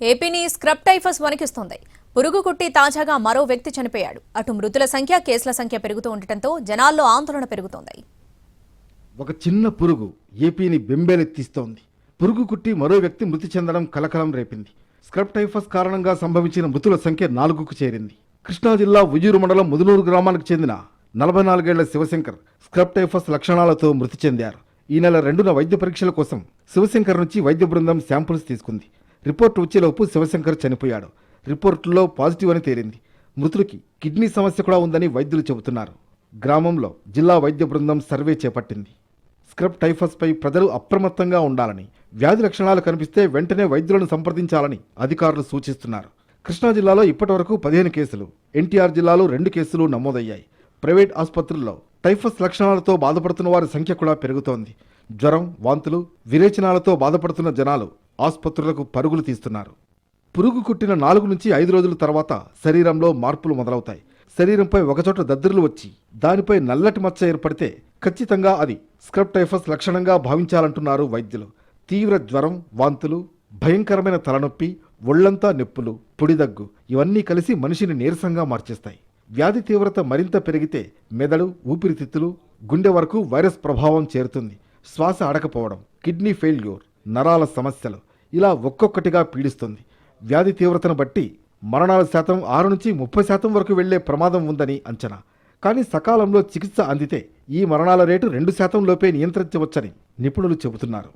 ఏపీని scrub typhus వణికిస్తోంది. పురుగు కుట్టి తాజాగా మరో వ్యక్తి చనిపోయాడు. అటు మృతుల సంఖ్య, కేసుల సంఖ్య పెరుగుతూ ఉండటంతో జనాల్లో ఆందోళన పెరుగుతోంది. ఒక చిన్న పురుగు ఏపీని బెంబేలెత్తిస్తోంది. పురుగు కుట్టి మరో వ్యక్తి మృతి చెందడం కలకలం రేపింది. స్క్రబ్ టైఫస్ కారణంగా సంభవించిన మృతుల సంఖ్య 4కు చేరింది. కృష్ణా జిల్లా ఉయ్యూరు మండలం ముదునూరు గ్రామానికి చెందిన 44 ఏళ్ల శివశంకర్ స్క్రబ్ టైఫస్ లక్షణాలతో మృతి చెందారు. ఈ నెల 2న వైద్య పరీక్షల కోసం శివశంకర్ నుంచి వైద్య బృందం శాంపుల్స్ తీసుకుంది. రిపోర్టు వచ్చేలోపు శివశంకర్ చనిపోయాడు. రిపోర్టులో పాజిటివ్ అని తేలింది. మృతుడికి కిడ్నీ సమస్య కూడా ఉందని వైద్యులు చెబుతున్నారు. గ్రామంలో జిల్లా వైద్య బృందం సర్వే చేపట్టింది. స్క్రబ్ టైఫస్ పై ప్రజలు అప్రమత్తంగా ఉండాలని, వ్యాధి లక్షణాలు కనిపిస్తే వెంటనే వైద్యులను సంప్రదించాలని అధికారులు సూచిస్తున్నారు. కృష్ణా జిల్లాలో ఇప్పటివరకు 15 కేసులు, ఎన్టీఆర్ జిల్లాలో 2 కేసులు నమోదయ్యాయి. ప్రైవేట్ ఆసుపత్రుల్లో టైఫస్ లక్షణాలతో బాధపడుతున్న వారి సంఖ్య కూడా పెరుగుతోంది. జ్వరం, వాంతులు, విరేచనాలతో బాధపడుతున్న జనాలు ఆసుపత్రులకు పరుగులు తీస్తున్నారు. పురుగు కుట్టిన 4 నుంచి 5 రోజుల తర్వాత శరీరంలో మార్పులు మొదలవుతాయి. శరీరంపై ఒకచోట దద్దుర్లు వచ్చి దానిపై నల్లటి మచ్చ ఏర్పడితే ఖచ్చితంగా అది స్క్రబ్ టైఫస్ లక్షణంగా భావించాలంటున్నారు వైద్యులు. తీవ్ర జ్వరం, వాంతులు, భయంకరమైన తలనొప్పి, ఒళ్లంతా నొప్పులు, పొడిదగ్గు ఇవన్నీ కలిసి మనిషిని నీరసంగా మార్చేస్తాయి. వ్యాధి తీవ్రత మరింత పెరిగితే మెదడు, ఊపిరితిత్తులు, గుండె వరకు వైరస్ ప్రభావం చేరుతుంది. శ్వాస ఆడకపోవడం, కిడ్నీ ఫెయిల్యూర్, నరాల సమస్యలు ఇలా ఒక్కొక్కటిగా పీడిస్తుంది. వ్యాధి తీవ్రతను బట్టి మరణాల శాతం 6 నుంచి 30% వరకు వెళ్లే ప్రమాదం ఉందని అంచనా. కానీ సకాలంలో చికిత్స అందితే ఈ మరణాల రేటు 2% లోపే నియంత్రించవచ్చని నిపుణులు చెబుతున్నారు.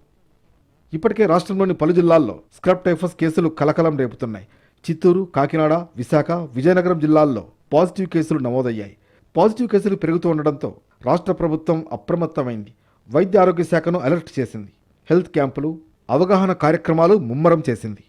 ఇప్పటికే రాష్ట్రంలోని పలు జిల్లాల్లో స్క్రబ్ టైఫస్ కేసులు కలకలం రేపుతున్నాయి. చిత్తూరు, కాకినాడ, విశాఖ, విజయనగరం జిల్లాల్లో పాజిటివ్ కేసులు నమోదయ్యాయి. పాజిటివ్ కేసులు పెరుగుతూ ఉండడంతో రాష్ట్ర ప్రభుత్వం అప్రమత్తమైంది. వైద్య ఆరోగ్య శాఖను అలర్ట్ చేసింది. హెల్త్ క్యాంపులు, అవగాహన కార్యక్రమాలు ముమ్మరం చేసింది.